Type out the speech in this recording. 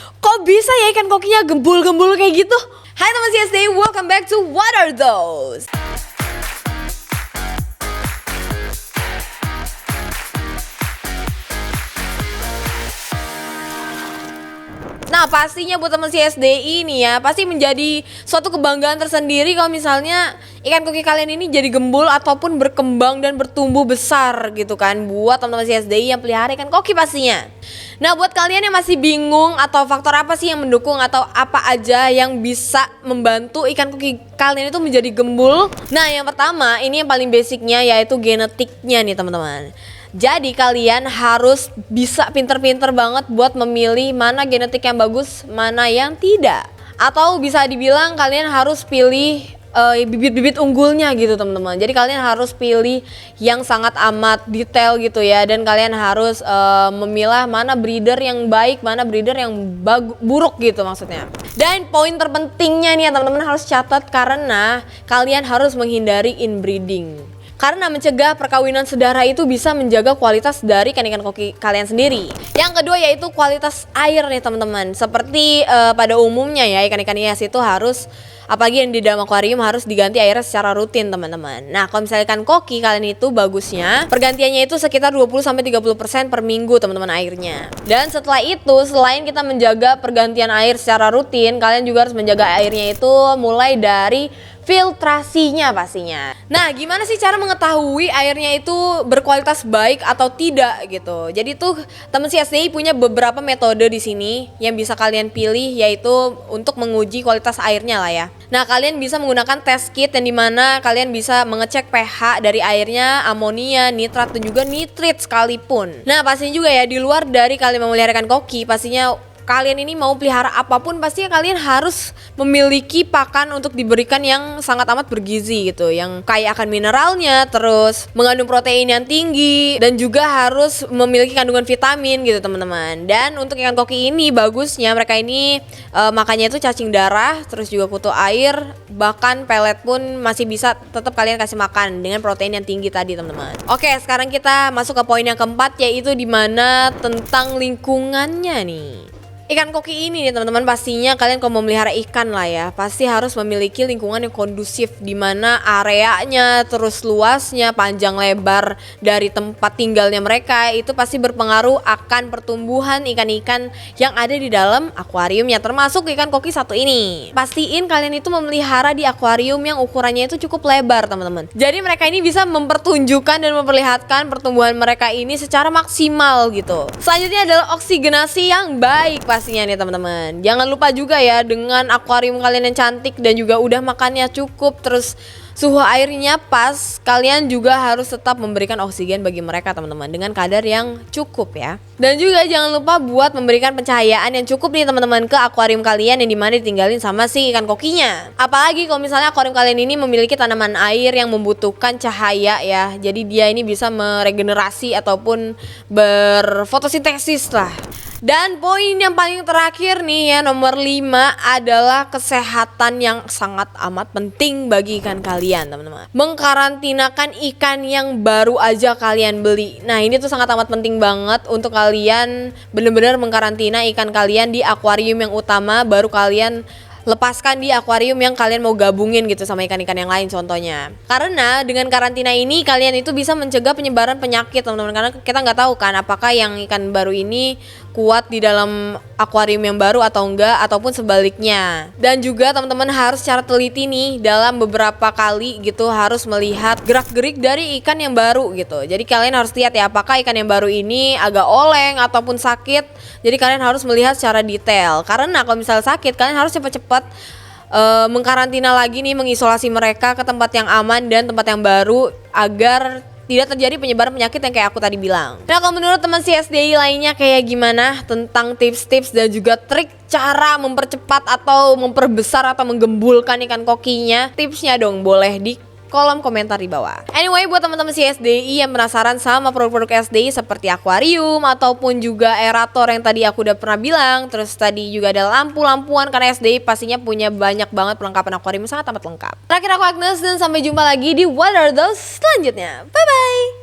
Kok bisa ya ikan kokinya gembul-gembul kayak gitu? Hai teman CSD, welcome back to What Are Those? Nah pastinya buat teman CSDI ini ya, pasti menjadi suatu kebanggaan tersendiri kalau misalnya ikan koki kalian ini jadi gembul ataupun berkembang dan bertumbuh besar gitu kan. Buat teman-teman CSDI yang pelihara ikan koki pastinya. Nah buat kalian yang masih bingung atau faktor apa sih yang mendukung atau apa aja yang bisa membantu ikan koki kalian itu menjadi gembul. Nah yang pertama ini yang paling basicnya yaitu genetiknya nih teman-teman. Jadi kalian harus bisa pinter-pinter banget buat memilih mana genetik yang bagus, mana yang tidak. Atau bisa dibilang kalian harus pilih bibit-bibit unggulnya gitu teman-teman. Jadi kalian harus pilih yang sangat amat detail gitu ya. Dan kalian harus memilah mana breeder yang baik, mana breeder yang buruk gitu maksudnya. Dan poin terpentingnya nih ya teman-teman harus catat karena kalian harus menghindari inbreeding. Karena mencegah perkawinan sedara itu bisa menjaga kualitas dari ikan-ikan koki kalian sendiri. Yang kedua yaitu kualitas air nih teman-teman. Seperti pada umumnya ya ikan-ikan hias itu harus, apalagi yang di dalam akuarium harus diganti airnya secara rutin teman-teman. Nah kalau misalnya ikan koki kalian itu bagusnya pergantiannya itu sekitar 20-30% per minggu teman-teman airnya. Dan setelah itu selain kita menjaga pergantian air secara rutin, kalian juga harus menjaga airnya itu mulai dari filtrasinya pastinya. Nah, gimana sih cara mengetahui airnya itu berkualitas baik atau tidak gitu? Jadi tuh teman CSDI punya beberapa metode di sini yang bisa kalian pilih yaitu untuk menguji kualitas airnya lah ya. Nah, kalian bisa menggunakan test kit yang dimana kalian bisa mengecek pH dari airnya, amonia, nitrat dan juga nitrit sekalipun. Nah, pastinya juga ya di luar dari kalian memelihara ikan koki, pastinya kalian ini mau pelihara apapun pastinya kalian harus memiliki pakan untuk diberikan yang sangat amat bergizi gitu, yang kaya akan mineralnya, terus mengandung protein yang tinggi dan juga harus memiliki kandungan vitamin gitu teman-teman. Dan untuk ikan koki ini bagusnya mereka ini makannya itu cacing darah, terus juga kutu air, bahkan pelet pun masih bisa tetap kalian kasih makan dengan protein yang tinggi tadi teman-teman. Oke, sekarang kita masuk ke poin yang keempat yaitu dimana tentang lingkungannya nih. Ikan koki ini nih teman-teman pastinya kalian kalau memelihara ikan lah ya pasti harus memiliki lingkungan yang kondusif di mana areanya, terus luasnya, panjang lebar dari tempat tinggalnya mereka itu pasti berpengaruh akan pertumbuhan ikan-ikan yang ada di dalam akuariumnya, termasuk ikan koki satu ini. Pastiin kalian itu memelihara di akuarium yang ukurannya itu cukup lebar teman-teman. Jadi mereka ini bisa mempertunjukkan dan memperlihatkan pertumbuhan mereka ini secara maksimal gitu. Selanjutnya adalah oksigenasi yang baik pastinya nih teman-teman. Jangan lupa juga ya dengan akuarium kalian yang cantik dan juga udah makannya cukup, terus suhu airnya pas, kalian juga harus tetap memberikan oksigen bagi mereka teman-teman dengan kadar yang cukup ya. Dan juga jangan lupa buat memberikan pencahayaan yang cukup nih teman-teman ke akuarium kalian yang dimana ditinggalin sama si ikan kokinya. Apalagi kalau misalnya akuarium kalian ini memiliki tanaman air yang membutuhkan cahaya ya. Jadi dia ini bisa meregenerasi ataupun berfotosintesis lah. Dan poin yang paling terakhir nih ya nomor 5 adalah kesehatan yang sangat amat penting bagi ikan kalian teman-teman. Mengkarantinakan ikan yang baru aja kalian beli. Nah ini tuh sangat amat penting banget untuk kalian benar-benar mengkarantina ikan kalian di akuarium yang utama, baru kalian lepaskan di akuarium yang kalian mau gabungin gitu sama ikan-ikan yang lain contohnya. Karena dengan karantina ini kalian itu bisa mencegah penyebaran penyakit teman-teman, karena kita nggak tahu kan apakah yang ikan baru ini kuat di dalam akuarium yang baru atau enggak, ataupun sebaliknya. Dan juga teman-teman harus secara teliti nih dalam beberapa kali gitu harus melihat gerak-gerik dari ikan yang baru gitu. Jadi kalian harus lihat ya apakah ikan yang baru ini agak oleng ataupun sakit. Jadi kalian harus melihat secara detail. Karena kalau misalnya sakit kalian harus cepat-cepat mengkarantina lagi nih, mengisolasi mereka ke tempat yang aman dan tempat yang baru agar tidak terjadi penyebaran penyakit yang kayak aku tadi bilang. Nah kalau menurut teman CSDI lainnya kayak gimana tentang tips-tips dan juga trik cara mempercepat atau memperbesar atau menggembulkan ikan kokinya? Tipsnya dong boleh di kolom komentar di bawah. Anyway, buat teman-teman CSDI yang penasaran sama produk-produk SDI seperti akuarium ataupun juga aerator yang tadi aku udah pernah bilang, terus tadi juga ada lampu-lampuan karena SDI pastinya punya banyak banget perlengkapan akuarium sangat amat lengkap. Terakhir aku Agnes dan sampai jumpa lagi di What Are Those selanjutnya. Bye bye.